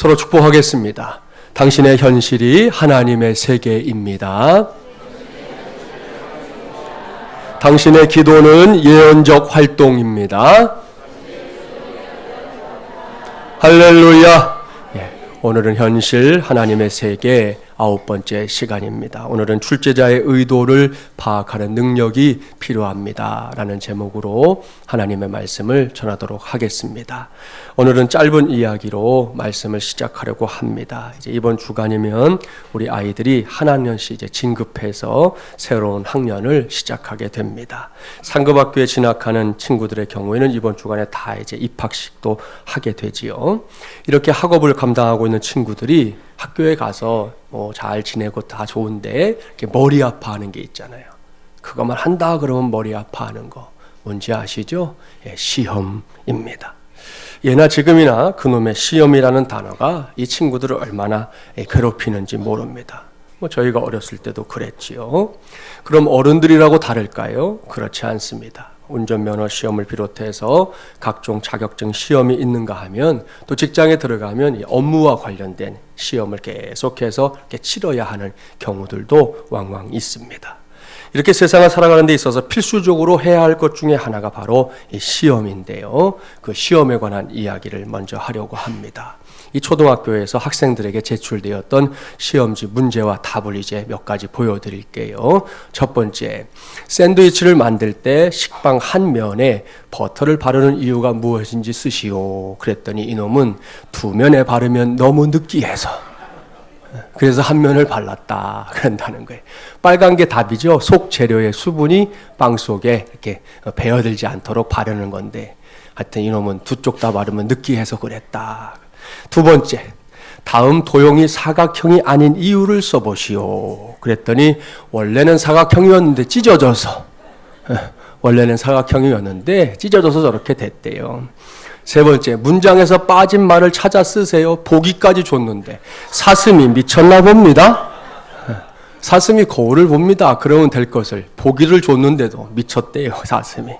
서로 축복하겠습니다. 당신의 현실이 하나님의 세계입니다. 당신의 기도는 예언적 활동입니다. 할렐루야. 오늘은 현실 하나님의 세계 9번째 시간입니다. 오늘은 출제자의 의도를 파악하는 능력이 필요합니다 라는 제목으로 하나님의 말씀을 전하도록 하겠습니다. 오늘은 짧은 이야기로 말씀을 시작하려고 합니다. 이제 이번 주간이면 우리 아이들이 한 학년씩 이제 진급해서 새로운 학년을 시작하게 됩니다. 상급학교에 진학하는 친구들의 경우에는 이번 주간에 다 이제 입학식도 하게 되지요. 이렇게 학업을 감당하고 있는 친구들이 학교에 가서 잘 지내고 다 좋은데 이렇게 머리 아파하는 게 있잖아요. 그것만 한다 그러면 머리 아파하는 거 뭔지 아시죠? 시험입니다. 예나 지금이나 그놈의 시험이라는 단어가 이 친구들을 얼마나 괴롭히는지 모릅니다. 저희가 어렸을 때도 그랬지요. 그럼 어른들이라고 다를까요? 그렇지 않습니다. 운전면허 시험을 비롯해서 각종 자격증 시험이 있는가 하면 또 직장에 들어가면 이 업무와 관련된 시험을 계속해서 이렇게 치러야 하는 경우들도 왕왕 있습니다. 이렇게 세상을 살아가는 데 있어서 필수적으로 해야 할 것 중에 하나가 바로 이 시험인데요. 그 시험에 관한 이야기를 먼저 하려고 합니다. 이 초등학교에서 학생들에게 제출되었던 시험지 문제와 답을 이제 몇 가지 보여드릴게요. 첫 번째, 샌드위치를 만들 때 식빵 한 면에 버터를 바르는 이유가 무엇인지 쓰시오. 그랬더니 이놈은 두 면에 바르면 너무 느끼해서 그래서 한 면을 발랐다 그런다는 거예요. 빨간 게 답이죠. 속 재료의 수분이 빵 속에 이렇게 배어들지 않도록 바르는 건데 하여튼 이놈은 두 쪽 다 바르면 느끼해서 그랬다. 두 번째, 다음 도형이 사각형이 아닌 이유를 써보시오. 그랬더니 원래는 사각형이었는데 찢어져서 저렇게 됐대요. 세 번째, 문장에서 빠진 말을 찾아 쓰세요. 보기까지 줬는데 사슴이 미쳤나 봅니다. 사슴이 거울을 봅니다. 그러면 될 것을 보기를 줬는데도 미쳤대요, 사슴이.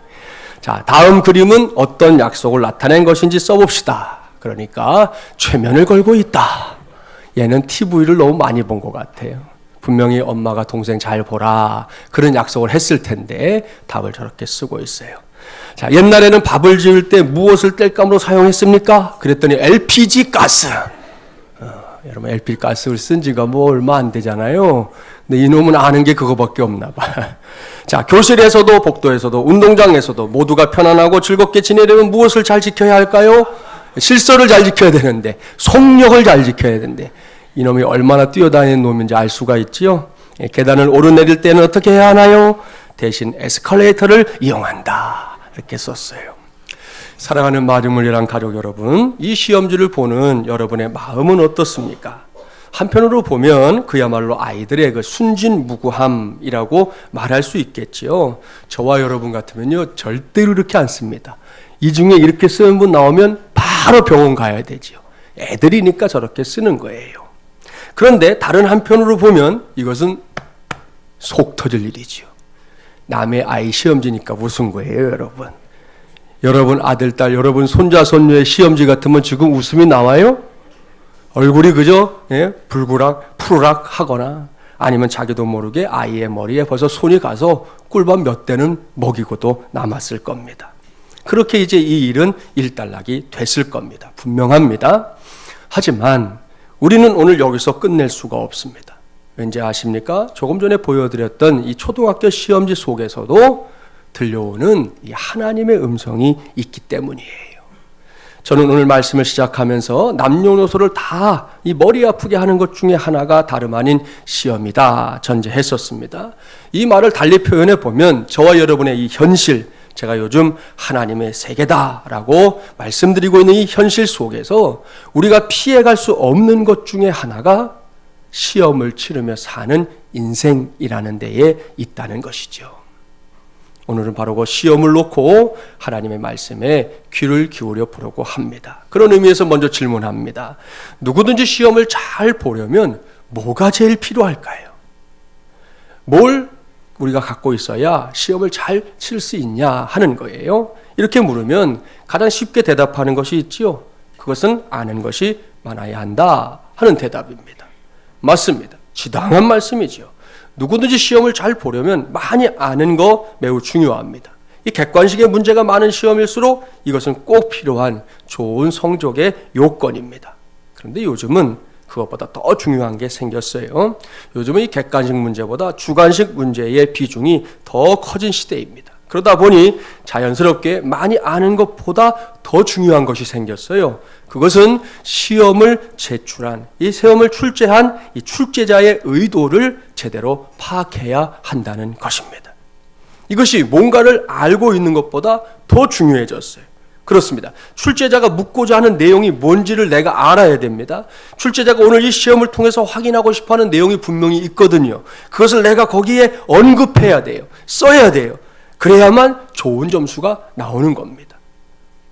자, 다음 그림은 어떤 약속을 나타낸 것인지 써봅시다. 그러니까 최면을 걸고 있다. 얘는 TV를 너무 많이 본 것 같아요. 분명히 엄마가 동생 잘 보라 그런 약속을 했을 텐데 답을 저렇게 쓰고 있어요. 자, 옛날에는 밥을 지을 때 무엇을 땔감으로 사용했습니까? 그랬더니 LPG 가스. 여러분 LPG 가스를 쓴 지가 얼마 안 되잖아요. 근데 이놈은 아는 게 그거밖에 없나 봐. 자, 교실에서도 복도에서도 운동장에서도 모두가 편안하고 즐겁게 지내려면 무엇을 잘 지켜야 할까요? 실서를 잘 지켜야 되는데, 속력을 잘 지켜야 되는데 이놈이 얼마나 뛰어다니는 놈인지 알 수가 있지요. 계단을 오르내릴 때는 어떻게 해야 하나요? 대신 에스컬레이터를 이용한다 이렇게 썼어요. 사랑하는 마중물이란 가족 여러분, 이 시험지를 보는 여러분의 마음은 어떻습니까? 한편으로 보면 그야말로 아이들의 그 순진무구함이라고 말할 수 있겠지요. 저와 여러분 같으면요 절대로 이렇게 안 씁니다. 이 중에 이렇게 쓰는 분 나오면 바로 병원 가야 되지요. 애들이니까 저렇게 쓰는 거예요. 그런데 다른 한편으로 보면 이것은 속 터질 일이지요. 남의 아이 시험지니까 웃은 거예요, 여러분. 여러분 아들, 딸, 여러분 손자, 손녀의 시험지 같으면 지금 웃음이 나와요? 얼굴이 그저 불구락, 푸르락 하거나 아니면 자기도 모르게 아이의 머리에 벌써 손이 가서 꿀밥 몇 대는 먹이고도 남았을 겁니다. 그렇게 이제 이 일은 일단락이 됐을 겁니다. 분명합니다. 하지만 우리는 오늘 여기서 끝낼 수가 없습니다. 왠지 아십니까? 조금 전에 보여드렸던 이 초등학교 시험지 속에서도 들려오는 이 하나님의 음성이 있기 때문이에요. 저는 오늘 말씀을 시작하면서 남녀노소를 다 이 머리 아프게 하는 것 중에 하나가 다름 아닌 시험이다 전제했었습니다. 이 말을 달리 표현해 보면 저와 여러분의 이 현실, 제가 요즘 하나님의 세계다라고 말씀드리고 있는 이 현실 속에서 우리가 피해갈 수 없는 것 중에 하나가 시험을 치르며 사는 인생이라는 데에 있다는 것이죠. 오늘은 바로 그 시험을 놓고 하나님의 말씀에 귀를 기울여 보려고 합니다. 그런 의미에서 먼저 질문합니다. 누구든지 시험을 잘 보려면 뭐가 제일 필요할까요? 뭘 우리가 갖고 있어야 시험을 잘 칠 수 있냐 하는 거예요. 이렇게 물으면 가장 쉽게 대답하는 것이 있지요. 그것은 아는 것이 많아야 한다 하는 대답입니다. 맞습니다. 지당한 말씀이죠. 누구든지 시험을 잘 보려면 많이 아는 거 매우 중요합니다. 이 객관식의 문제가 많은 시험일수록 이것은 꼭 필요한 좋은 성적의 요건입니다. 그런데 요즘은 그것보다 더 중요한 게 생겼어요. 요즘은 이 객관식 문제보다 주관식 문제의 비중이 더 커진 시대입니다. 그러다 보니 자연스럽게 많이 아는 것보다 더 중요한 것이 생겼어요. 그것은 시험을 제출한, 이 시험을 출제한 이 출제자의 의도를 제대로 파악해야 한다는 것입니다. 이것이 뭔가를 알고 있는 것보다 더 중요해졌어요. 그렇습니다. 출제자가 묻고자 하는 내용이 뭔지를 내가 알아야 됩니다. 출제자가 오늘 이 시험을 통해서 확인하고 싶어하는 내용이 분명히 있거든요. 그것을 내가 거기에 언급해야 돼요. 써야 돼요. 그래야만 좋은 점수가 나오는 겁니다.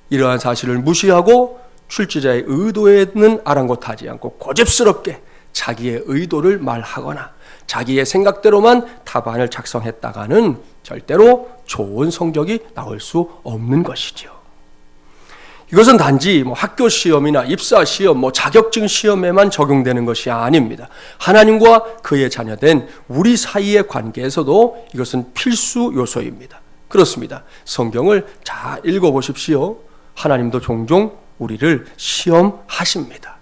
이러한 사실을 무시하고 출제자의 의도에는 아랑곳하지 않고 고집스럽게 자기의 의도를 말하거나 자기의 생각대로만 답안을 작성했다가는 절대로 좋은 성적이 나올 수 없는 것이죠. 이것은 단지 학교 시험이나 입사 시험, 자격증 시험에만 적용되는 것이 아닙니다. 하나님과 그의 자녀된 우리 사이의 관계에서도 이것은 필수 요소입니다. 그렇습니다. 성경을 잘 읽어보십시오. 하나님도 종종 우리를 시험하십니다.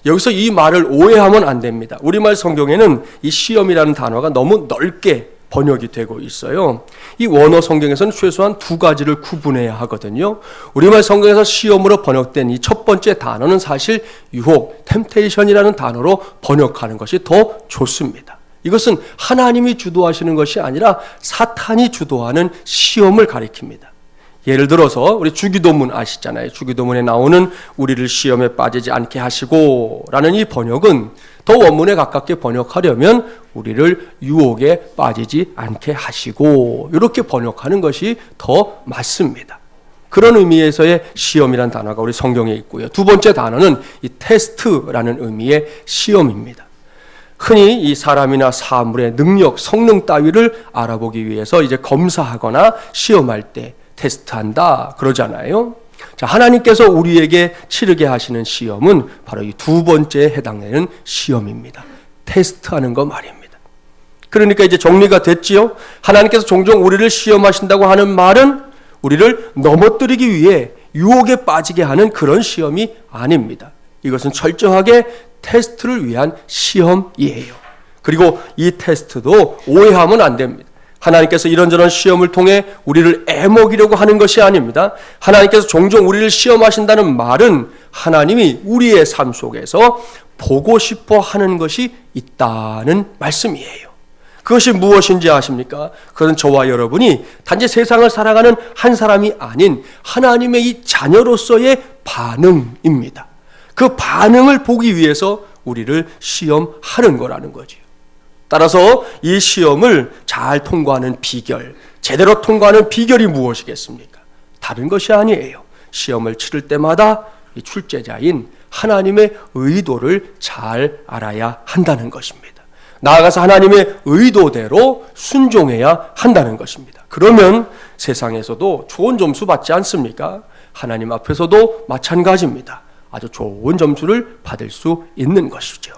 여기서 이 말을 오해하면 안 됩니다. 우리말 성경에는 이 시험이라는 단어가 너무 넓게 번역이 되고 있어요. 이 원어 성경에서는 최소한 두 가지를 구분해야 하거든요. 우리말 성경에서 시험으로 번역된 이 첫 번째 단어는 사실 유혹, 템테이션이라는 단어로 번역하는 것이 더 좋습니다. 이것은 하나님이 주도하시는 것이 아니라 사탄이 주도하는 시험을 가리킵니다. 예를 들어서 우리 주기도문 아시잖아요. 주기도문에 나오는 우리를 시험에 빠지지 않게 하시고 라는 이 번역은 더 원문에 가깝게 번역하려면 우리를 유혹에 빠지지 않게 하시고 이렇게 번역하는 것이 더 맞습니다. 그런 의미에서의 시험이라는 단어가 우리 성경에 있고요. 두 번째 단어는 이 테스트라는 의미의 시험입니다. 흔히 이 사람이나 사물의 능력, 성능 따위를 알아보기 위해서 이제 검사하거나 시험할 때 테스트한다 그러잖아요. 자, 하나님께서 우리에게 치르게 하시는 시험은 바로 이 두 번째에 해당되는 시험입니다. 테스트하는 거 말입니다. 그러니까 이제 정리가 됐지요. 하나님께서 종종 우리를 시험하신다고 하는 말은 우리를 넘어뜨리기 위해 유혹에 빠지게 하는 그런 시험이 아닙니다. 이것은 철저하게 테스트를 위한 시험이에요. 그리고 이 테스트도 오해하면 안 됩니다. 하나님께서 이런저런 시험을 통해 우리를 애먹이려고 하는 것이 아닙니다. 하나님께서 종종 우리를 시험하신다는 말은 하나님이 우리의 삶 속에서 보고 싶어 하는 것이 있다는 말씀이에요. 그것이 무엇인지 아십니까? 그것은 저와 여러분이 단지 세상을 살아가는 한 사람이 아닌 하나님의 이 자녀로서의 반응입니다. 그 반응을 보기 위해서 우리를 시험하는 거라는 거지요. 따라서 이 시험을 잘 통과하는 비결, 제대로 통과하는 비결이 무엇이겠습니까? 다른 것이 아니에요. 시험을 치를 때마다 이 출제자인 하나님의 의도를 잘 알아야 한다는 것입니다. 나아가서 하나님의 의도대로 순종해야 한다는 것입니다. 그러면 세상에서도 좋은 점수 받지 않습니까? 하나님 앞에서도 마찬가지입니다. 아주 좋은 점수를 받을 수 있는 것이죠.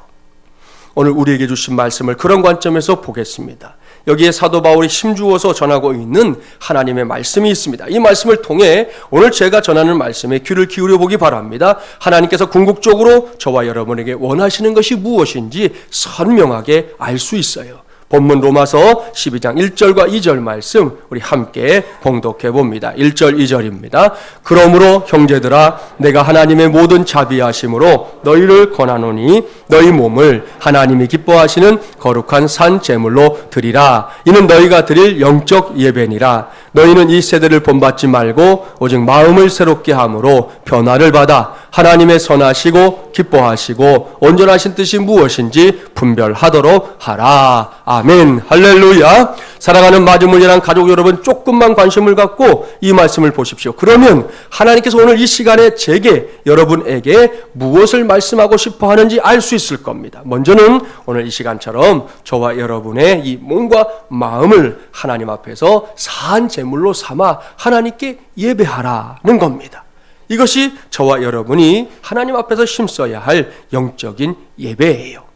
오늘 우리에게 주신 말씀을 그런 관점에서 보겠습니다. 여기에 사도 바울이 힘주어서 전하고 있는 하나님의 말씀이 있습니다. 이 말씀을 통해 오늘 제가 전하는 말씀에 귀를 기울여 보기 바랍니다. 하나님께서 궁극적으로 저와 여러분에게 원하시는 것이 무엇인지 선명하게 알 수 있어요. 본문 로마서 12장 1절과 2절 말씀 우리 함께 봉독해 봅니다. 1절 2절입니다. 그러므로 형제들아 내가 하나님의 모든 자비하심으로 너희를 권하노니 너희 몸을 하나님이 기뻐하시는 거룩한 산 제물로 드리라. 이는 너희가 드릴 영적 예배니라. 너희는 이 세대를 본받지 말고 오직 마음을 새롭게 함으로 변화를 받아 하나님의 선하시고 기뻐하시고 온전하신 뜻이 무엇인지 분별하도록 하라. 아멘. 할렐루야. 사랑하는 마지못이란 가족 여러분, 조금만 관심을 갖고 이 말씀을 보십시오. 그러면 하나님께서 오늘 이 시간에 제게 여러분에게 무엇을 말씀하고 싶어 하는지 알 수 있을 겁니다. 먼저는 오늘 이 시간처럼 저와 여러분의 이 몸과 마음을 하나님 앞에서 사한 제물로 삼아 하나님께 예배하라는 겁니다. 이것이 저와 여러분이 하나님 앞에서 힘써야 할 영적인 예배예요.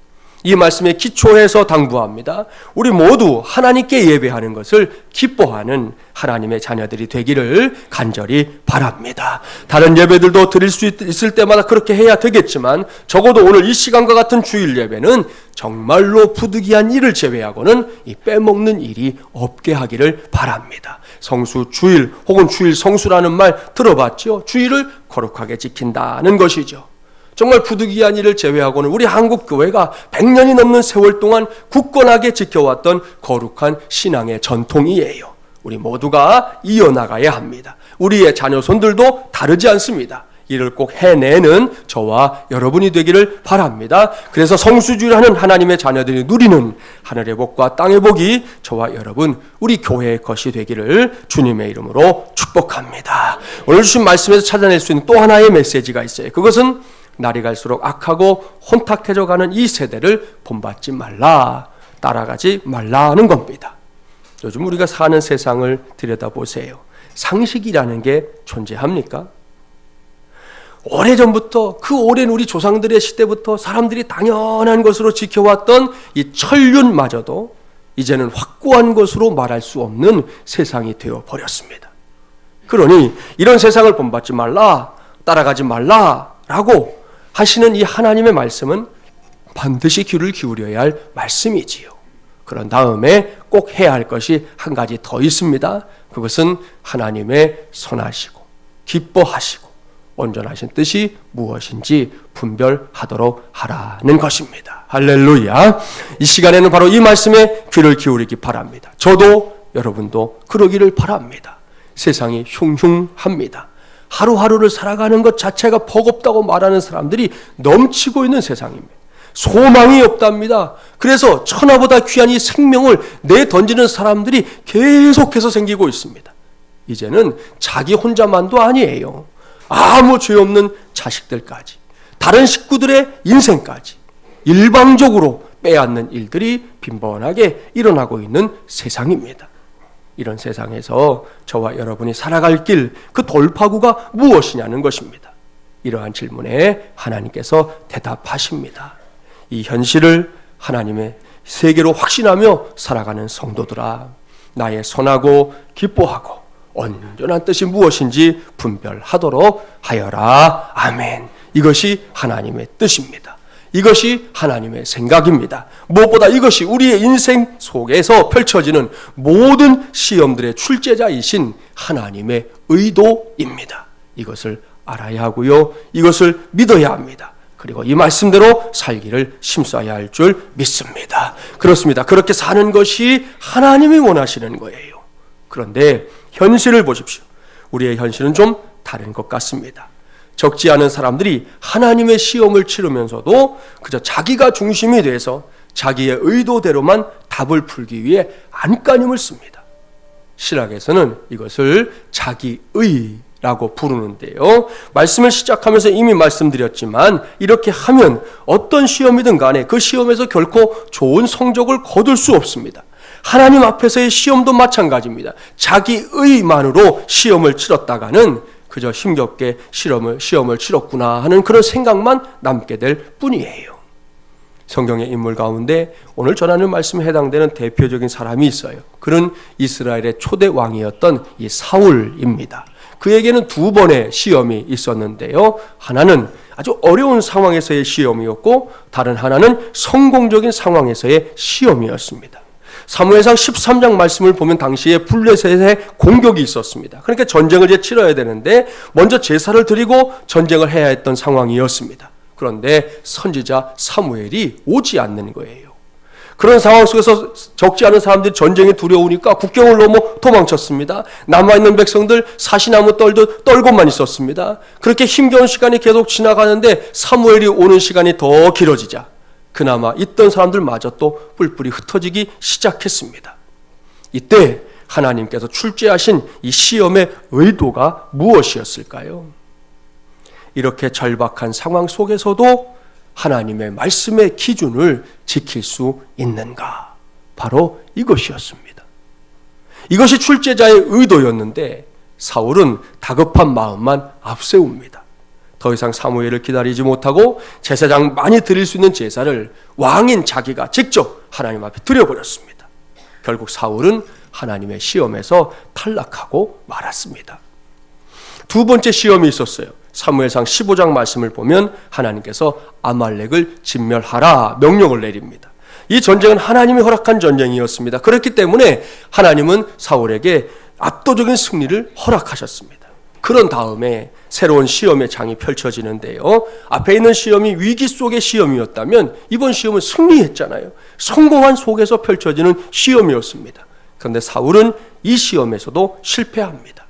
이 말씀에 기초해서 당부합니다. 우리 모두 하나님께 예배하는 것을 기뻐하는 하나님의 자녀들이 되기를 간절히 바랍니다. 다른 예배들도 드릴 수 있을 때마다 그렇게 해야 되겠지만 적어도 오늘 이 시간과 같은 주일 예배는 정말로 부득이한 일을 제외하고는 이 빼먹는 일이 없게 하기를 바랍니다. 성수 주일 혹은 주일 성수라는 말 들어봤죠? 주일을 거룩하게 지킨다는 것이죠. 정말 부득이한 일을 제외하고는 우리 한국 교회가 100년이 넘는 세월 동안 굳건하게 지켜왔던 거룩한 신앙의 전통이에요. 우리 모두가 이어나가야 합니다. 우리의 자녀손들도 다르지 않습니다. 이를 꼭 해내는 저와 여러분이 되기를 바랍니다. 그래서 성수주의라는 하나님의 자녀들이 누리는 하늘의 복과 땅의 복이 저와 여러분, 우리 교회의 것이 되기를 주님의 이름으로 축복합니다. 오늘 주신 말씀에서 찾아낼 수 있는 또 하나의 메시지가 있어요. 그것은 날이 갈수록 악하고 혼탁해져 가는 이 세대를 본받지 말라, 따라가지 말라는 겁니다. 요즘 우리가 사는 세상을 들여다보세요. 상식이라는 게 존재합니까? 오래전부터, 그 오랜 우리 조상들의 시대부터 사람들이 당연한 것으로 지켜왔던 이 천륜마저도 이제는 확고한 것으로 말할 수 없는 세상이 되어버렸습니다. 그러니 이런 세상을 본받지 말라, 따라가지 말라라고 하시는 이 하나님의 말씀은 반드시 귀를 기울여야 할 말씀이지요. 그런 다음에 꼭 해야 할 것이 한 가지 더 있습니다. 그것은 하나님의 선하시고 기뻐하시고 온전하신 뜻이 무엇인지 분별하도록 하라는 것입니다. 할렐루야. 이 시간에는 바로 이 말씀에 귀를 기울이기 바랍니다. 저도 여러분도 그러기를 바랍니다. 세상이 흉흉합니다. 하루하루를 살아가는 것 자체가 버겁다고 말하는 사람들이 넘치고 있는 세상입니다. 소망이 없답니다. 그래서 천하보다 귀한 이 생명을 내던지는 사람들이 계속해서 생기고 있습니다. 이제는 자기 혼자만도 아니에요. 아무 죄 없는 자식들까지, 다른 식구들의 인생까지 일방적으로 빼앗는 일들이 빈번하게 일어나고 있는 세상입니다. 이런 세상에서 저와 여러분이 살아갈 길, 그 돌파구가 무엇이냐는 것입니다. 이러한 질문에 하나님께서 대답하십니다. 이 현실을 하나님의 세계로 확신하며 살아가는 성도들아, 나의 선하고 기뻐하고 온전한 뜻이 무엇인지 분별하도록 하여라. 아멘. 이것이 하나님의 뜻입니다. 이것이 하나님의 생각입니다. 무엇보다 이것이 우리의 인생 속에서 펼쳐지는 모든 시험들의 출제자이신 하나님의 의도입니다. 이것을 알아야 하고요. 이것을 믿어야 합니다. 그리고 이 말씀대로 살기를 힘써야 할 줄 믿습니다. 그렇습니다. 그렇게 사는 것이 하나님이 원하시는 거예요. 그런데 현실을 보십시오. 우리의 현실은 좀 다른 것 같습니다. 적지 않은 사람들이 하나님의 시험을 치르면서도 그저 자기가 중심이 돼서 자기의 의도대로만 답을 풀기 위해 안간힘을 씁니다. 신학에서는 이것을 자기의라고 부르는데요. 말씀을 시작하면서 이미 말씀드렸지만 이렇게 하면 어떤 시험이든 간에 그 시험에서 결코 좋은 성적을 거둘 수 없습니다. 하나님 앞에서의 시험도 마찬가지입니다. 자기의만으로 시험을 치렀다가는 그저 힘겹게 시험을 치렀구나 하는 그런 생각만 남게 될 뿐이에요. 성경의 인물 가운데 오늘 전하는 말씀에 해당되는 대표적인 사람이 있어요. 그는 이스라엘의 초대 왕이었던 이 사울입니다. 그에게는 2번의 시험이 있었는데요. 하나는 아주 어려운 상황에서의 시험이었고 다른 하나는 성공적인 상황에서의 시험이었습니다. 사무엘상 13장 말씀을 보면 당시에 블레셋의 공격이 있었습니다. 그러니까 전쟁을 이제 치러야 되는데 먼저 제사를 드리고 전쟁을 해야 했던 상황이었습니다. 그런데 선지자 사무엘이 오지 않는 거예요. 그런 상황 속에서 적지 않은 사람들이 전쟁이 두려우니까 국경을 넘어 도망쳤습니다. 남아있는 백성들 사시나무 떨고만 있었습니다. 그렇게 힘겨운 시간이 계속 지나가는데 사무엘이 오는 시간이 더 길어지자 그나마 있던 사람들마저 또 뿔뿔이 흩어지기 시작했습니다. 이때 하나님께서 출제하신 이 시험의 의도가 무엇이었을까요? 이렇게 절박한 상황 속에서도 하나님의 말씀의 기준을 지킬 수 있는가? 바로 이것이었습니다. 이것이 출제자의 의도였는데 사울은 다급한 마음만 앞세웁니다. 더 이상 사무엘을 기다리지 못하고 제사장 많이 드릴 수 있는 제사를 왕인 자기가 직접 하나님 앞에 드려버렸습니다. 결국 사울은 하나님의 시험에서 탈락하고 말았습니다. 두 번째 시험이 있었어요. 사무엘상 15장 말씀을 보면 하나님께서 아말렉을 진멸하라 명령을 내립니다. 이 전쟁은 하나님이 허락한 전쟁이었습니다. 그렇기 때문에 하나님은 사울에게 압도적인 승리를 허락하셨습니다. 그런 다음에 새로운 시험의 장이 펼쳐지는데요. 앞에 있는 시험이 위기 속의 시험이었다면 이번 시험은 승리했잖아요. 성공한 속에서 펼쳐지는 시험이었습니다. 그런데 사울은 이 시험에서도 실패합니다.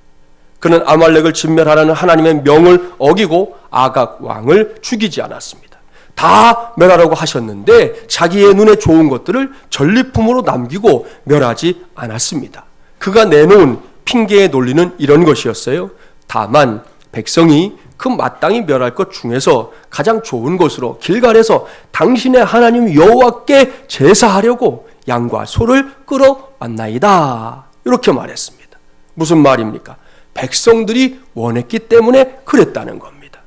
그는 아말렉을 진멸하라는 하나님의 명을 어기고 아각 왕을 죽이지 않았습니다. 다 멸하라고 하셨는데 자기의 눈에 좋은 것들을 전리품으로 남기고 멸하지 않았습니다. 그가 내놓은 핑계의 논리는 이런 것이었어요. 다만 백성이 그 마땅히 멸할 것 중에서 가장 좋은 것으로 길갈에서 당신의 하나님 여호와께 제사하려고 양과 소를 끌어왔나이다. 이렇게 말했습니다. 무슨 말입니까? 백성들이 원했기 때문에 그랬다는 겁니다.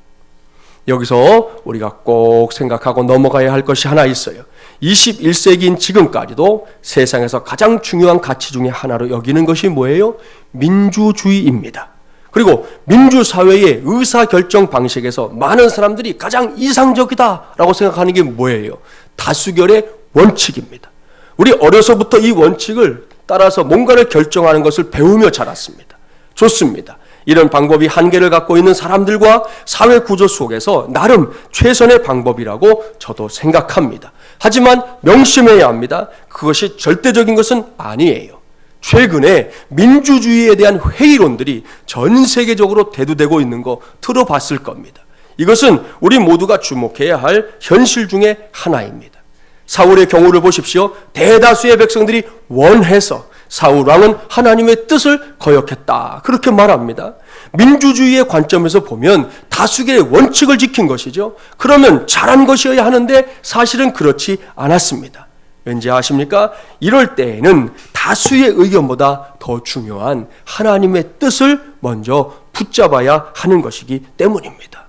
여기서 우리가 꼭 생각하고 넘어가야 할 것이 하나 있어요. 21세기인 지금까지도 세상에서 가장 중요한 가치 중에 하나로 여기는 것이 뭐예요? 민주주의입니다. 그리고 민주사회의 의사결정 방식에서 많은 사람들이 가장 이상적이다라고 생각하는 게 뭐예요? 다수결의 원칙입니다. 우리 어려서부터 이 원칙을 따라서 뭔가를 결정하는 것을 배우며 자랐습니다. 좋습니다. 이런 방법이 한계를 갖고 있는 사람들과 사회 구조 속에서 나름 최선의 방법이라고 저도 생각합니다. 하지만 명심해야 합니다. 그것이 절대적인 것은 아니에요. 최근에 민주주의에 대한 회의론들이 전 세계적으로 대두되고 있는 거 들어봤을 겁니다. 이것은 우리 모두가 주목해야 할 현실 중에 하나입니다. 사울의 경우를 보십시오. 대다수의 백성들이 원해서 사울 왕은 하나님의 뜻을 거역했다. 그렇게 말합니다. 민주주의의 관점에서 보면 다수결의 원칙을 지킨 것이죠. 그러면 잘한 것이어야 하는데 사실은 그렇지 않았습니다. 왠지 아십니까? 이럴 때에는 다수의 의견보다 더 중요한 하나님의 뜻을 먼저 붙잡아야 하는 것이기 때문입니다.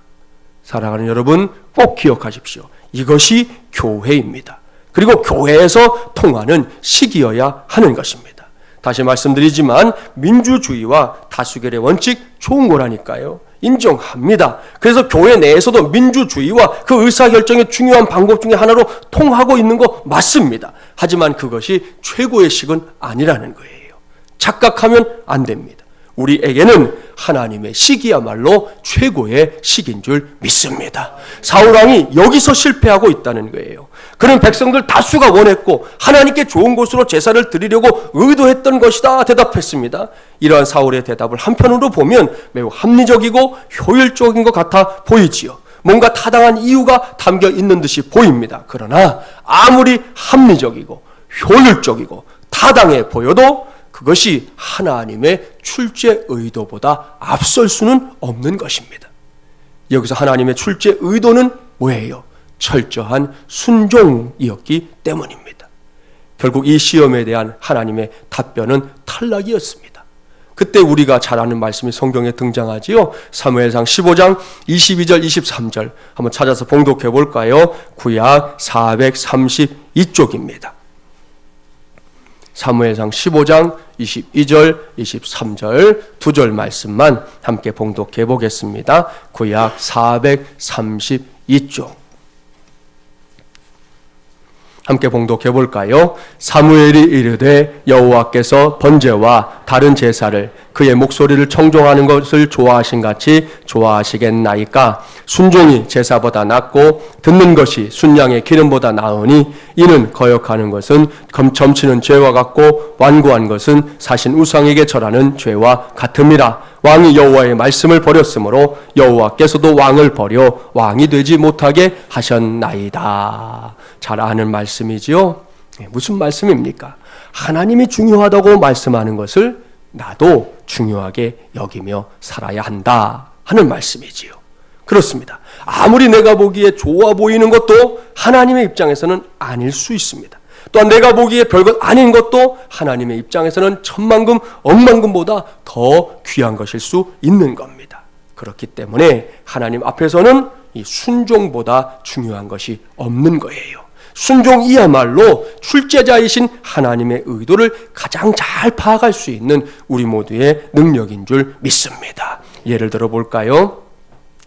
사랑하는 여러분, 꼭 기억하십시오. 이것이 교회입니다. 그리고 교회에서 통하는 시기여야 하는 것입니다. 다시 말씀드리지만 민주주의와 다수결의 원칙 좋은 거라니까요. 인정합니다. 그래서 교회 내에서도 민주주의와 그 의사결정의 중요한 방법 중에 하나로 통하고 있는 거 맞습니다. 하지만 그것이 최고의 식은 아니라는 거예요. 착각하면 안 됩니다. 우리에게는 하나님의 식이야말로 최고의 식인 줄 믿습니다. 사울왕이 여기서 실패하고 있다는 거예요. 그는 백성들 다수가 원했고 하나님께 좋은 곳으로 제사를 드리려고 의도했던 것이다 대답했습니다. 이러한 사울의 대답을 한편으로 보면 매우 합리적이고 효율적인 것 같아 보이지요. 뭔가 타당한 이유가 담겨 있는 듯이 보입니다. 그러나 아무리 합리적이고 효율적이고 타당해 보여도 그것이 하나님의 출제 의도보다 앞설 수는 없는 것입니다. 여기서 하나님의 출제 의도는 뭐예요? 철저한 순종이었기 때문입니다. 결국 이 시험에 대한 하나님의 답변은 탈락이었습니다. 그때 우리가 잘 아는 말씀이 성경에 등장하지요. 사무엘상 15장 22절 23절 한번 찾아서 봉독해 볼까요? 구약 432쪽입니다. 사무엘상 15장 22절, 23절 두 절 말씀만 함께 봉독해 보겠습니다. 구약 432쪽 함께 봉독해 볼까요? 사무엘이 이르되 여호와께서 번제와 다른 제사를 그의 목소리를 청종하는 것을 좋아하신 같이 좋아하시겠나이까? 순종이 제사보다 낫고 듣는 것이 순양의 기름보다 나으니 이는 거역하는 것은 점치는 죄와 같고 완고한 것은 사신 우상에게 절하는 죄와 같음이라. 왕이 여호와의 말씀을 버렸으므로 여호와께서도 왕을 버려 왕이 되지 못하게 하셨나이다. 잘 아는 말씀이지요. 무슨 말씀입니까? 하나님이 중요하다고 말씀하는 것을 나도 중요하게 여기며 살아야 한다 하는 말씀이지요. 그렇습니다. 아무리 내가 보기에 좋아 보이는 것도 하나님의 입장에서는 아닐 수 있습니다. 또한 내가 보기에 별것 아닌 것도 하나님의 입장에서는 천만금, 억만금보다 더 귀한 것일 수 있는 겁니다. 그렇기 때문에 하나님 앞에서는 이 순종보다 중요한 것이 없는 거예요. 순종이야말로 출제자이신 하나님의 의도를 가장 잘 파악할 수 있는 우리 모두의 능력인 줄 믿습니다. 예를 들어 볼까요?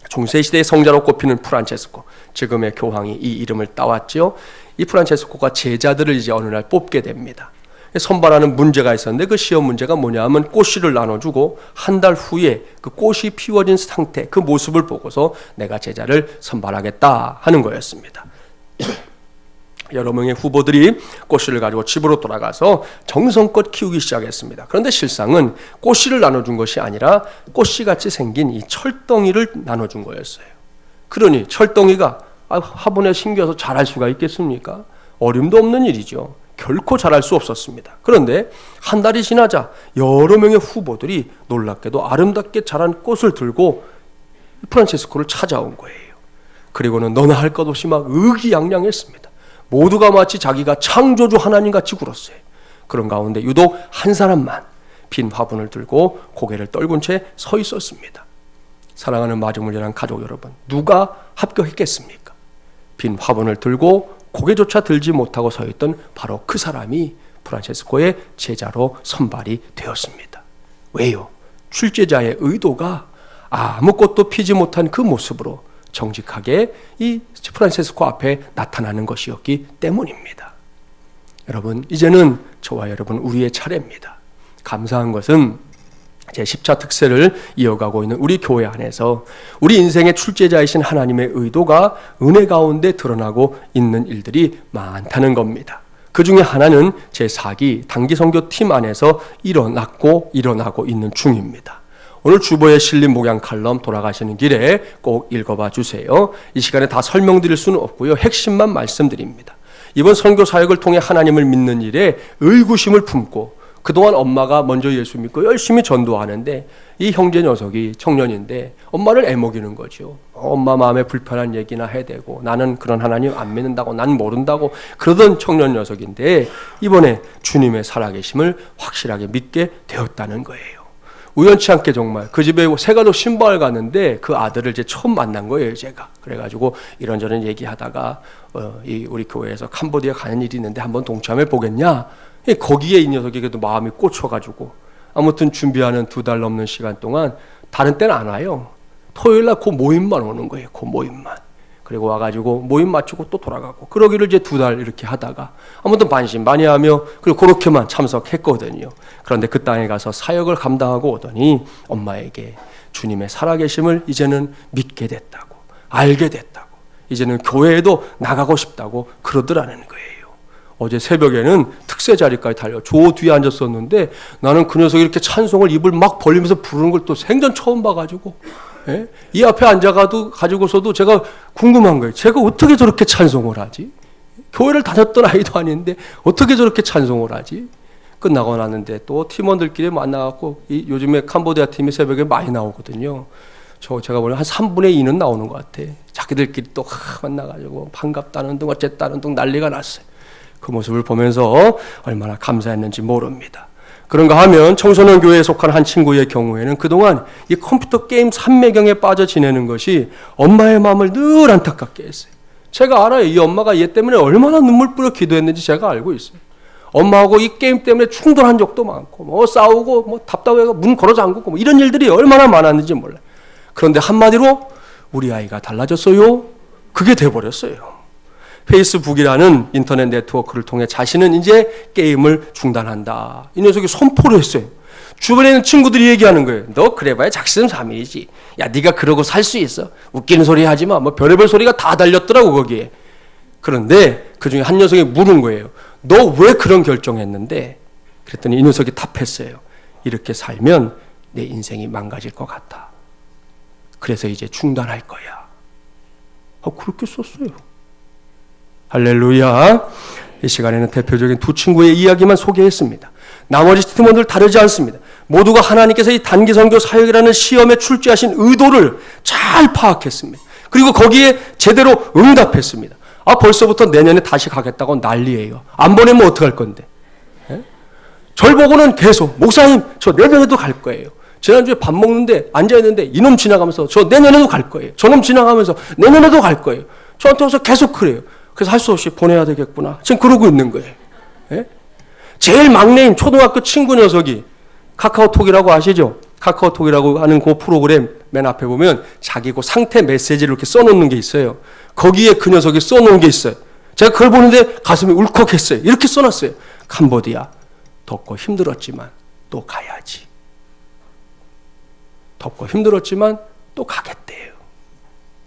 중세시대의 성자로 꼽히는 프란체스코, 지금의 교황이 이 이름을 따왔죠. 이 프란체스코가 제자들을 이제 어느 날 뽑게 됩니다. 선발하는 문제가 있었는데 그 시험 문제가 뭐냐 하면 꽃씨를 나눠주고 한 달 후에 그 꽃이 피워진 상태, 그 모습을 보고서 내가 제자를 선발하겠다 하는 거였습니다. 여러 명의 후보들이 꽃씨를 가지고 집으로 돌아가서 정성껏 키우기 시작했습니다. 그런데 실상은 꽃씨를 나눠준 것이 아니라 꽃씨같이 생긴 이 철덩이를 나눠준 거였어요. 그러니 철덩이가 화분에 심겨서 자랄 수가 있겠습니까? 어림도 없는 일이죠. 결코 자랄 수 없었습니다. 그런데 한 달이 지나자 여러 명의 후보들이 놀랍게도 아름답게 자란 꽃을 들고 프란체스코를 찾아온 거예요. 그리고는 너나 할 것 없이 막 의기양양했습니다. 모두가 마치 자기가 창조주 하나님같이 굴었어요. 그런 가운데 유독 한 사람만 빈 화분을 들고 고개를 떨군 채 서 있었습니다. 사랑하는 마중물이라는 가족 여러분, 누가 합격했겠습니까? 빈 화분을 들고 고개조차 들지 못하고 서 있던 바로 그 사람이 프란체스코의 제자로 선발이 되었습니다. 왜요? 출제자의 의도가 아무것도 피지 못한 그 모습으로 정직하게 이 프란체스코 앞에 나타나는 것이었기 때문입니다. 여러분, 이제는 저와 여러분 우리의 차례입니다. 감사한 것은 제10차 특세를 이어가고 있는 우리 교회 안에서 우리 인생의 출제자이신 하나님의 의도가 은혜 가운데 드러나고 있는 일들이 많다는 겁니다. 그 중에 하나는 제4기 단기선교팀 안에서 일어나고 있는 중입니다. 오늘 주보에 실린 목양 칼럼 돌아가시는 길에 꼭 읽어봐 주세요. 이 시간에 다 설명드릴 수는 없고요. 핵심만 말씀드립니다. 이번 선교 사역을 통해 하나님을 믿는 일에 의구심을 품고 그동안 엄마가 먼저 예수 믿고 열심히 전도하는데 이 형제 녀석이 청년인데 엄마를 애먹이는 거죠. 엄마 마음에 불편한 얘기나 해대고 나는 그런 하나님 안 믿는다고 난 모른다고 그러던 청년 녀석인데 이번에 주님의 살아계심을 확실하게 믿게 되었다는 거예요. 우연치 않게 정말 그 집에 새가족 신방을 갔는데 그 아들을 이제 처음 만난 거예요, 제가. 그래가지고 이런저런 얘기하다가 우리 교회에서 캄보디아 가는 일이 있는데 한번 동참해 보겠냐? 거기에 이 녀석이 그래도 마음이 꽂혀가지고 아무튼 준비하는 2달 넘는 시간 동안 다른 때는 안 와요. 토요일날 그 모임만 오는 거예요, 그 모임만. 그리고 와가지고 모임 마치고 또 돌아가고 그러기를 이제 2달 이렇게 하다가 아무튼 반신반의하며 그리고 그렇게만 참석했거든요. 그런데 그 땅에 가서 사역을 감당하고 오더니 엄마에게 주님의 살아계심을 이제는 믿게 됐다고, 알게 됐다고, 이제는 교회에도 나가고 싶다고 그러더라는 거예요. 어제 새벽에는 특세 자리까지 달려 조 뒤에 앉았었는데 나는 그 녀석이 이렇게 찬송을 입을 막 벌리면서 부르는 걸 또 생전 처음 봐가지고 이 앞에 가지고서도 제가 궁금한 거예요. 제가 어떻게 저렇게 찬송을 하지? 교회를 다녔던 아이도 아닌데 어떻게 저렇게 찬송을 하지? 끝나고 났는데 또 팀원들끼리 만나갖고 요즘에 캄보디아 팀이 새벽에 많이 나오거든요. 제가 보면 한 3분의 2는 나오는 것 같아. 자기들끼리 또 만나가지고 반갑다는 둥 어쨌다는 둥 난리가 났어요. 그 모습을 보면서 얼마나 감사했는지 모릅니다. 그런가 하면 청소년 교회에 속한 한 친구의 경우에는 그동안 이 컴퓨터 게임 삼매경에 빠져 지내는 것이 엄마의 마음을 늘 안타깝게 했어요. 제가 알아요. 이 엄마가 얘 때문에 얼마나 눈물 뿌려 기도했는지 제가 알고 있어요. 엄마하고 이 게임 때문에 충돌한 적도 많고 싸우고 답답해서 문 걸어 잠그고 이런 일들이 얼마나 많았는지 몰라요. 그런데 한마디로 우리 아이가 달라졌어요. 그게 돼버렸어요. 페이스북이라는 인터넷 네트워크를 통해 자신은 이제 게임을 중단한다. 이 녀석이 선포를 했어요. 주변에 있는 친구들이 얘기하는 거예요. 너 그래봐야 작심삼일이지. 야, 네가 그러고 살 수 있어. 웃기는 소리 하지 마. 별의별 소리가 다 달렸더라고 거기에. 그런데 그중에 한 녀석이 물은 거예요. 너 왜 그런 결정했는데? 그랬더니 이 녀석이 답했어요. 이렇게 살면 내 인생이 망가질 것 같아. 그래서 이제 중단할 거야. 그렇게 썼어요. 할렐루야. 이 시간에는 대표적인 두 친구의 이야기만 소개했습니다. 나머지 팀원들 다르지 않습니다. 모두가 하나님께서 이 단기선교 사역이라는 시험에 출제하신 의도를 잘 파악했습니다. 그리고 거기에 제대로 응답했습니다. 벌써부터 내년에 다시 가겠다고 난리예요. 안 보내면 어떡할 건데? 예? 절 보고는 계속 목사님 저 내년에도 갈 거예요. 지난주에 밥 먹는데 앉아있는데 이놈 지나가면서 저 내년에도 갈 거예요. 저놈 지나가면서 내년에도 갈 거예요. 저한테 와서 계속 그래요. 그래서 할 수 없이 보내야 되겠구나. 지금 그러고 있는 거예요. 예? 제일 막내인 초등학교 친구 녀석이 카카오톡이라고 아시죠? 카카오톡이라고 하는 그 프로그램 맨 앞에 보면 자기 그 상태 메시지를 이렇게 써놓는 게 있어요. 거기에 그 녀석이 써놓은 게 있어요. 제가 그걸 보는데 가슴이 울컥했어요. 이렇게 써놨어요. 캄보디아 덥고 힘들었지만 또 가야지. 덥고 힘들었지만 또 가겠대요.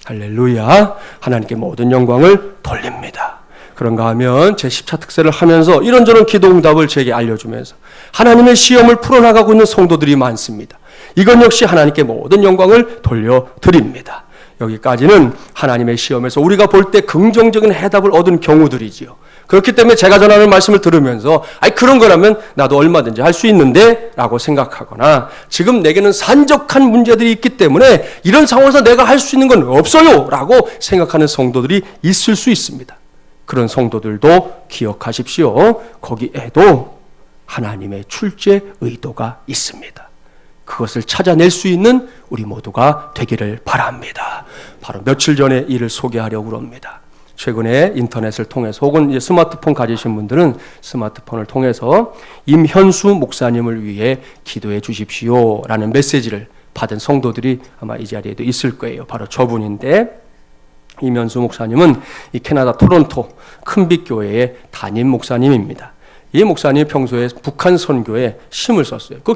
할렐루야. 하나님께 모든 영광을 돌립니다. 그런가 하면 제 10차 특세를 하면서 이런저런 기도 응답을 제게 알려주면서 하나님의 시험을 풀어나가고 있는 성도들이 많습니다. 이건 역시 하나님께 모든 영광을 돌려드립니다. 여기까지는 하나님의 시험에서 우리가 볼 때 긍정적인 해답을 얻은 경우들이지요. 그렇기 때문에 제가 전하는 말씀을 들으면서 그런 거라면 나도 얼마든지 할 수 있는데 라고 생각하거나 지금 내게는 산적한 문제들이 있기 때문에 이런 상황에서 내가 할 수 있는 건 없어요 라고 생각하는 성도들이 있을 수 있습니다. 그런 성도들도 기억하십시오. 거기에도 하나님의 출제 의도가 있습니다. 그것을 찾아낼 수 있는 우리 모두가 되기를 바랍니다. 바로 며칠 전에 이를 소개하려고 합니다. 최근에 인터넷을 통해서 혹은 이제 스마트폰 가지신 분들은 스마트폰을 통해서 임현수 목사님을 위해 기도해 주십시오 라는 메시지를 받은 성도들이 아마 이 자리에도 있을 거예요. 바로 저분인데 임현수 목사님은 이 캐나다 토론토 큰빛교회의 담임 목사님입니다. 이 목사님이 평소에 북한 선교에 힘을 썼어요. 그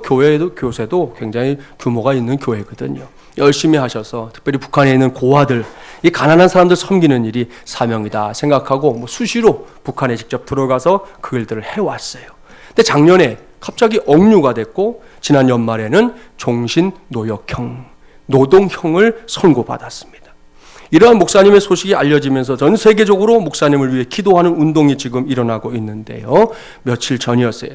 교세도 굉장히 규모가 있는 교회거든요. 열심히 하셔서 특별히 북한에 있는 고아들, 이 가난한 사람들 섬기는 일이 사명이다 생각하고 수시로 북한에 직접 들어가서 그 일들을 해왔어요. 근데 작년에 갑자기 억류가 됐고 지난 연말에는 종신노역형, 노동형을 선고받았습니다. 이러한 목사님의 소식이 알려지면서 전 세계적으로 목사님을 위해 기도하는 운동이 지금 일어나고 있는데요. 며칠 전이었어요.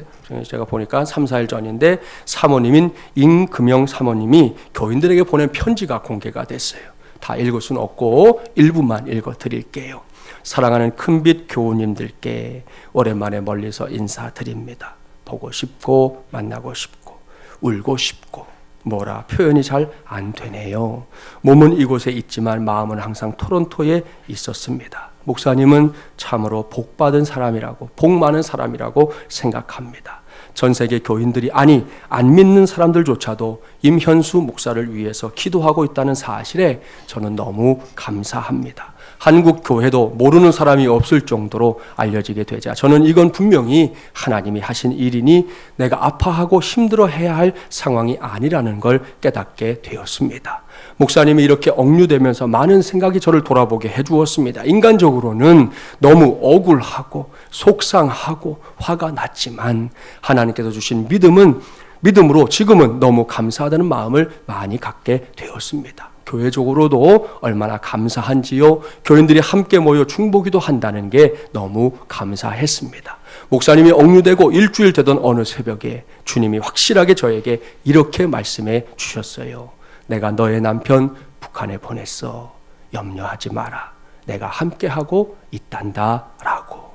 제가 보니까 3, 4일 전인데 사모님인 임금영 사모님이 교인들에게 보낸 편지가 공개가 됐어요. 다 읽을 수는 없고 일부만 읽어드릴게요. 사랑하는 큰빛 교우님들께 오랜만에 멀리서 인사드립니다. 보고 싶고 만나고 싶고 울고 싶고 뭐라 표현이 잘 안 되네요. 몸은 이곳에 있지만 마음은 항상 토론토에 있었습니다. 목사님은 참으로 복받은 사람이라고, 복 많은 사람이라고 생각합니다. 전 세계 교인들이 안 믿는 사람들조차도 임현수 목사를 위해서 기도하고 있다는 사실에 저는 너무 감사합니다. 한국 교회도 모르는 사람이 없을 정도로 알려지게 되자 저는 이건 분명히 하나님이 하신 일이니 내가 아파하고 힘들어해야 할 상황이 아니라는 걸 깨닫게 되었습니다. 목사님이 이렇게 억류되면서 많은 생각이 저를 돌아보게 해주었습니다. 인간적으로는 너무 억울하고 속상하고 화가 났지만 하나님께서 주신 믿음으로 지금은 너무 감사하다는 마음을 많이 갖게 되었습니다. 교회적으로도 얼마나 감사한지요. 교인들이 함께 모여 중보기도 한다는 게 너무 감사했습니다. 목사님이 억류되고 일주일 되던 어느 새벽에 주님이 확실하게 저에게 이렇게 말씀해 주셨어요. 내가 너의 남편 북한에 보냈어. 염려하지 마라. 내가 함께하고 있단다 라고.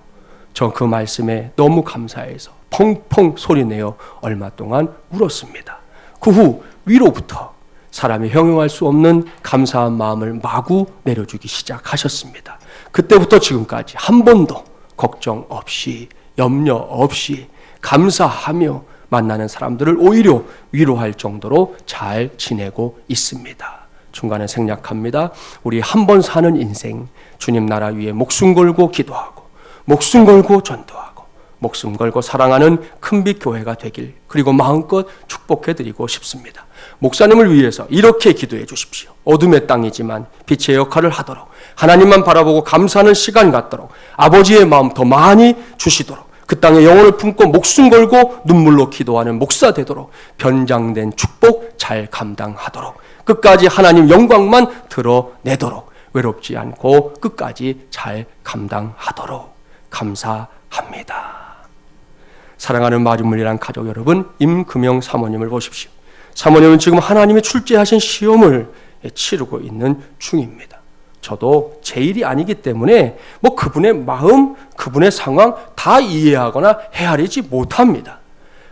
전 그 말씀에 너무 감사해서 펑펑 소리내어 얼마 동안 울었습니다. 그 후 위로부터 사람이 형용할 수 없는 감사한 마음을 마구 내려주기 시작하셨습니다. 그때부터 지금까지 한 번도 걱정 없이 염려 없이 감사하며 만나는 사람들을 오히려 위로할 정도로 잘 지내고 있습니다. 중간에 생략합니다. 우리 한 번 사는 인생 주님 나라 위에 목숨 걸고 기도하고 목숨 걸고 전도하고 목숨 걸고 사랑하는 큰빛 교회가 되길 그리고 마음껏 축복해드리고 싶습니다. 목사님을 위해서 이렇게 기도해 주십시오. 어둠의 땅이지만 빛의 역할을 하도록 하나님만 바라보고 감사하는 시간 갖도록 아버지의 마음 더 많이 주시도록 그 땅에 영혼을 품고 목숨 걸고 눈물로 기도하는 목사 되도록 변장된 축복 잘 감당하도록 끝까지 하나님 영광만 드러내도록 외롭지 않고 끝까지 잘 감당하도록 감사합니다. 사랑하는 마주물이란 가족 여러분, 임금영 사모님을 보십시오. 사모님은 지금 하나님이 출제하신 시험을 치르고 있는 중입니다. 저도 제 일이 아니기 때문에 뭐 그분의 마음, 그분의 상황 다 이해하거나 헤아리지 못합니다.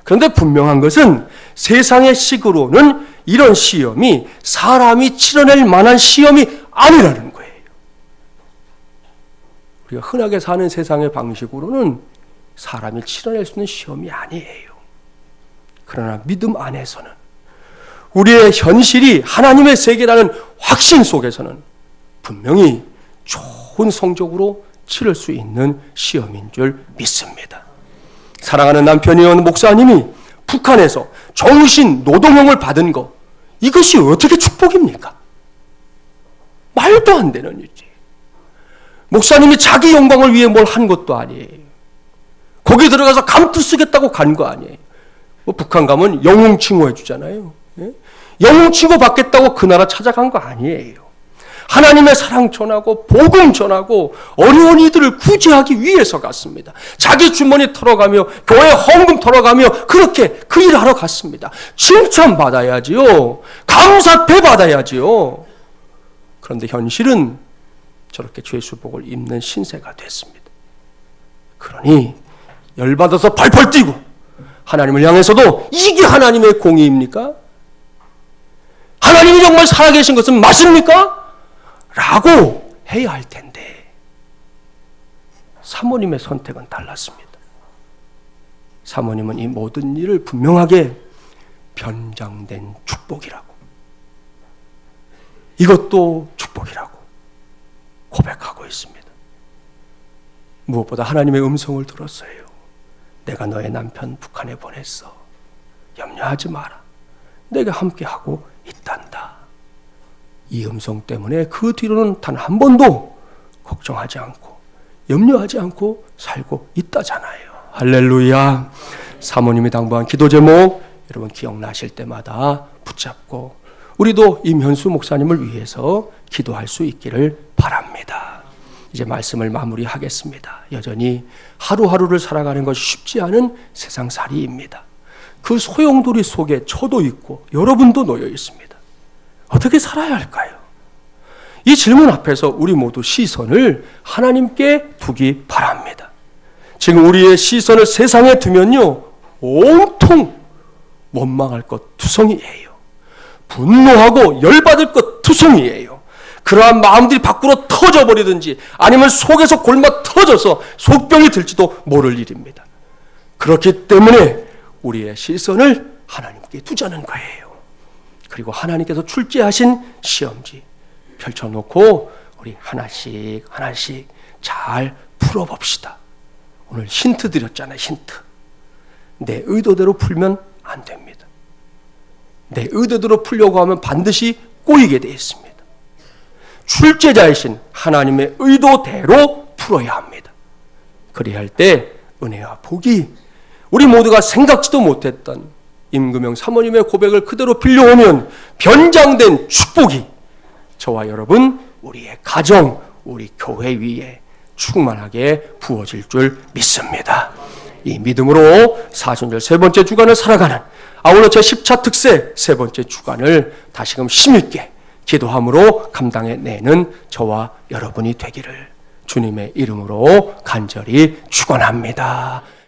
그런데 분명한 것은 세상의 식으로는 이런 시험이 사람이 치러낼 만한 시험이 아니라는 거예요. 우리가 흔하게 사는 세상의 방식으로는 사람이 치러낼 수 있는 시험이 아니에요. 그러나 믿음 안에서는 우리의 현실이 하나님의 세계라는 확신 속에서는 분명히 좋은 성적으로 치를 수 있는 시험인 줄 믿습니다. 사랑하는 남편이었는 목사님이 북한에서 정신 노동형을 받은 것, 이것이 어떻게 축복입니까? 말도 안 되는 일이지. 목사님이 자기 영광을 위해 뭘 한 것도 아니에요. 거기 들어가서 감투 쓰겠다고 간 거 아니에요. 뭐 북한 가면 영웅 칭호해 주잖아요. 예? 영웅 칭호 받겠다고 그 나라 찾아간 거 아니에요. 하나님의 사랑 전하고 복음 전하고 어려운 이들을 구제하기 위해서 갔습니다. 자기 주머니 털어가며 교회 헌금 털어가며 그렇게 그 일을 하러 갔습니다. 칭찬받아야지요. 감사패 받아야지요. 그런데 현실은 저렇게 죄수복을 입는 신세가 됐습니다. 그러니 열받아서 팔팔 뛰고 하나님을 향해서도 이게 하나님의 공의입니까? 하나님이 정말 살아계신 것은 맞습니까? 라고 해야 할 텐데 사모님의 선택은 달랐습니다. 사모님은 이 모든 일을 분명하게 변장된 축복이라고, 이것도 축복이라고 고백하고 있습니다. 무엇보다 하나님의 음성을 들었어요. 내가 너의 남편 북한에 보냈어. 염려하지 마라. 내가 함께하고 있단다. 이 음성 때문에 그 뒤로는 단 한 번도 걱정하지 않고 염려하지 않고 살고 있다잖아요. 할렐루야. 사모님이 당부한 기도 제목 여러분 기억나실 때마다 붙잡고 우리도 임현수 목사님을 위해서 기도할 수 있기를 바랍니다. 이제 말씀을 마무리하겠습니다. 여전히 하루하루를 살아가는 것이 쉽지 않은 세상살이입니다. 그 소용돌이 속에 저도 있고 여러분도 놓여 있습니다. 어떻게 살아야 할까요? 이 질문 앞에서 우리 모두 시선을 하나님께 두기 바랍니다. 지금 우리의 시선을 세상에 두면요, 온통 원망할 것 투성이에요. 분노하고 열받을 것 투성이에요. 그러한 마음들이 밖으로 터져버리든지 아니면 속에서 골마 터져서 속병이 들지도 모를 일입니다. 그렇기 때문에 우리의 시선을 하나님께 두자는 거예요. 그리고 하나님께서 출제하신 시험지 펼쳐놓고 우리 하나씩 하나씩 잘 풀어봅시다. 오늘 힌트 드렸잖아요. 힌트. 내 의도대로 풀면 안 됩니다. 내 의도대로 풀려고 하면 반드시 꼬이게 되어 있습니다. 출제자이신 하나님의 의도대로 풀어야 합니다. 그래야 할 때 은혜와 복이 우리 모두가 생각지도 못했던 임금영 사모님의 고백을 그대로 빌려오면 변장된 축복이 저와 여러분, 우리의 가정, 우리 교회 위에 충만하게 부어질 줄 믿습니다. 이 믿음으로 사순절 세 번째 주간을 살아가는 아울러 제10차 특세 세 번째 주간을 다시금 힘있게 기도함으로 감당해내는 저와 여러분이 되기를 주님의 이름으로 간절히 축원합니다.